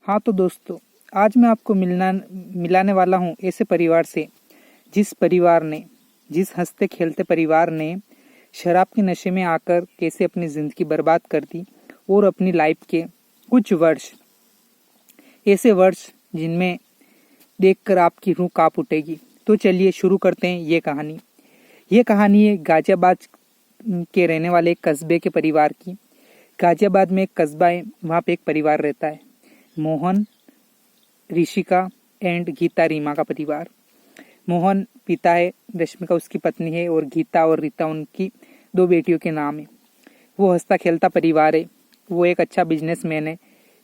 हाँ तो दोस्तों, आज मैं आपको मिलाने वाला हूँ ऐसे परिवार से जिस हंसते खेलते परिवार ने शराब के नशे में आकर कैसे अपनी ज़िंदगी बर्बाद कर दी और अपनी लाइफ के कुछ ऐसे वर्ष जिनमें देखकर आपकी रूह कांप उठेगी। तो चलिए शुरू करते हैं ये कहानी है गाजियाबाद के रहने वाले एक कस्बे के परिवार की। गाजियाबाद में एक कस्बा है, वहाँ पे एक परिवार रहता है, मोहन, ऋषिका एंड गीता रीमा का परिवार। मोहन पिता है, रश्मिका उसकी पत्नी है और गीता और रीता उनकी 2 बेटियों के नाम है। वो हंसता खेलता परिवार है। वो एक अच्छा बिजनेसमैन है,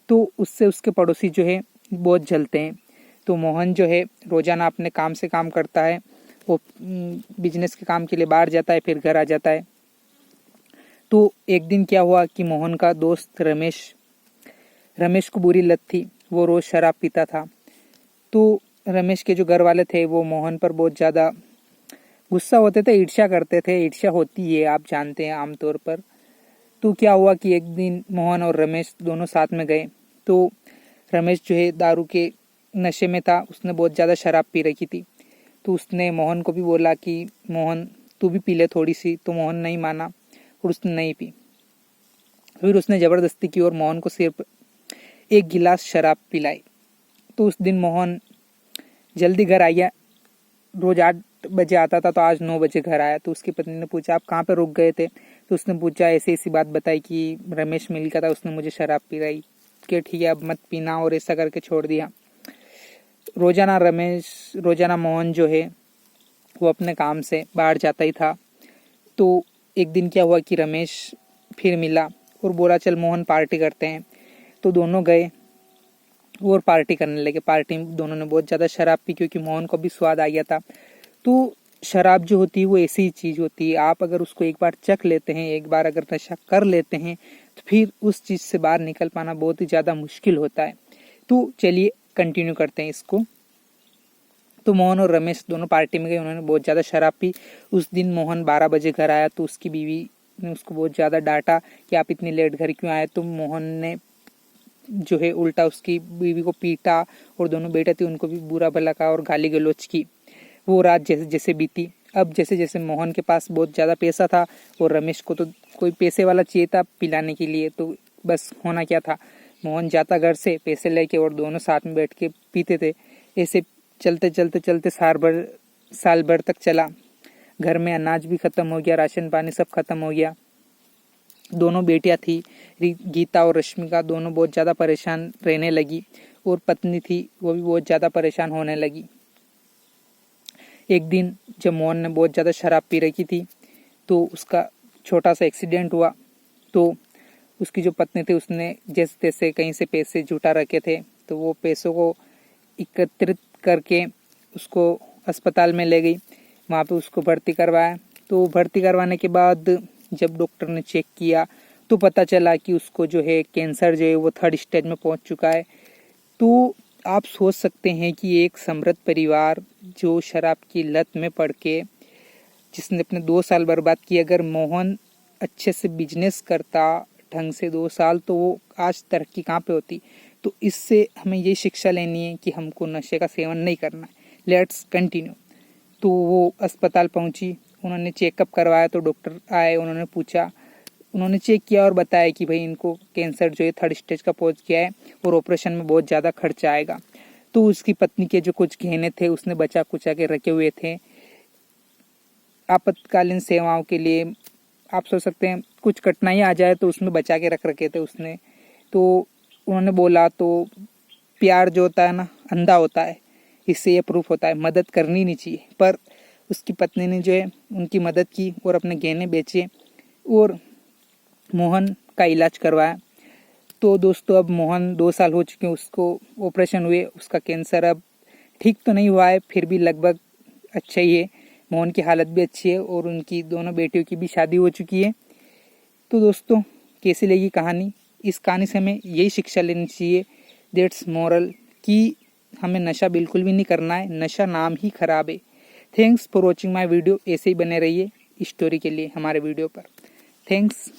तो उससे उसके पड़ोसी जो है बहुत जलते हैं। तो मोहन जो है रोजाना अपने काम से काम करता है, वो बिजनेस के काम के लिए बाहर जाता है, फिर घर आ जाता है। तो एक दिन क्या हुआ कि मोहन का दोस्त रमेश को बुरी लत थी, वो रोज शराब पीता था। तो रमेश के जो घर वाले थे वो मोहन पर बहुत ज़्यादा गुस्सा होते थे, ईर्ष्या करते थे। ईर्ष्या होती है, आप जानते हैं, आमतौर पर। तो क्या हुआ कि एक दिन मोहन और रमेश दोनों साथ में गए। तो रमेश जो है दारू के नशे में था, उसने बहुत ज़्यादा शराब पी रखी थी। तो उसने मोहन को भी बोला कि मोहन तू भी पी ले थोड़ी सी। तो मोहन नहीं माना और उसने नहीं पी। फिर उसने ज़बरदस्ती की और मोहन को सिर्फ 1 गिलास शराब पिलाई। तो उस दिन मोहन जल्दी घर आया। रोज 8 बजे आता था, तो आज 9 बजे घर आया। तो उसकी पत्नी ने पूछा आप कहाँ पे रुक गए थे। तो उसने पूछा, ऐसी बात बताई कि रमेश मिल गया था, उसने मुझे शराब पिलाई कि ठीक है अब मत पीना, और ऐसा करके छोड़ दिया। रोजाना मोहन जो है वो अपने काम से बाहर जाता ही था। तो एक दिन क्या हुआ कि रमेश फिर मिला और बोला चल मोहन पार्टी करते हैं। तो दोनों गए और पार्टी करने लगे। पार्टी में दोनों ने बहुत ज़्यादा शराब पी, क्योंकि मोहन को भी स्वाद आ गया था। तो शराब जो होती है वो ऐसी ही चीज़ होती है, आप अगर उसको एक बार चख लेते हैं, एक बार अगर नशा कर लेते हैं, तो फिर उस चीज़ से बाहर निकल पाना बहुत ही ज़्यादा मुश्किल होता है। तो चलिए कंटिन्यू करते हैं इसको। तो मोहन और रमेश दोनों पार्टी में गए, उन्होंने बहुत ज़्यादा शराब पी। उस दिन मोहन 12 बजे घर आया, तो उसकी बीवी ने उसको बहुत ज़्यादा डांटा कि आप इतनी लेट घर क्यों आए। तो मोहन ने जो है उल्टा उसकी बीवी को पीटा और दोनों बेटे थे उनको भी बुरा भला कहा और गाली गलौज की। वो रात जैसे जैसे बीती। अब जैसे जैसे मोहन के पास बहुत ज़्यादा पैसा था और रमेश को तो कोई पैसे वाला चाहिए था पिलाने के लिए। तो बस होना क्या था, मोहन जाता घर से पैसे लेके और दोनों साथ में बैठ के पीते थे। ऐसे चलते साल भर तक चला। घर में अनाज भी खत्म हो गया, राशन पानी सब खत्म हो गया। दोनों बेटियां थी, गीता और रश्मिका, दोनों बहुत ज़्यादा परेशान रहने लगी, और पत्नी थी वो भी बहुत ज़्यादा परेशान होने लगी। एक दिन जब मोहन ने बहुत ज़्यादा शराब पी रखी थी, तो उसका छोटा सा एक्सीडेंट हुआ। तो उसकी जो पत्नी थी उसने जैसे तैसे कहीं से पैसे जुटा रखे थे, तो वो पैसों को एकत्रित करके उसको अस्पताल में ले गई। वहाँ पे उसको भर्ती करवाया। तो भर्ती करवाने के बाद जब डॉक्टर ने चेक किया तो पता चला कि उसको जो है कैंसर जो है वो 3rd स्टेज में पहुंच चुका है। तो आप सोच सकते हैं कि एक समृद्ध परिवार जो शराब की लत में पड़ के जिसने अपने 2 साल बर्बाद किए, अगर मोहन अच्छे से बिजनेस करता ढंग से 2 साल, तो वो आज तरक्की कहाँ पे होती। तो इससे हमें ये शिक्षा लेनी है कि हमको नशे का सेवन नहीं करना है। Let's continue. तो वो अस्पताल पहुंची, उन्होंने चेकअप करवाया। तो डॉक्टर आए, उन्होंने चेक किया और बताया कि भाई इनको कैंसर जो है 3rd स्टेज का पहुंच गया है और ऑपरेशन में बहुत ज़्यादा खर्चा आएगा। तो उसकी पत्नी के जो कुछ गहने थे उसने बचा कुचा के रखे हुए थे आपातकालीन सेवाओं के लिए। आप सोच सकते हैं कुछ कठिनाई आ जाए तो उसमें बचा के रख रखे थे उसने। तो उन्होंने बोला, तो प्यार जो होता है ना, अंधा होता है, इससे ये प्रूफ होता है मदद करनी नहीं चाहिए। पर उसकी पत्नी ने जो है उनकी मदद की और अपने गहने बेचे और मोहन का इलाज करवाया। तो दोस्तों अब मोहन 2 साल हो चुके हैं, उसको ऑपरेशन हुए, उसका कैंसर अब ठीक तो नहीं हुआ है, फिर भी लगभग अच्छा ही है। मोहन की हालत भी अच्छी है और उनकी दोनों बेटियों की भी शादी हो चुकी है। तो दोस्तों कैसी लगी कहानी? इस कहानी से हमें यही शिक्षा लेनी चाहिए, दैट्स मोरल, कि हमें नशा बिल्कुल भी नहीं करना है। नशा नाम ही खराब है। Thanks for watching my video. ऐसे ही बने रहिए स्टोरी के लिए हमारे वीडियो पर। थैंक्स।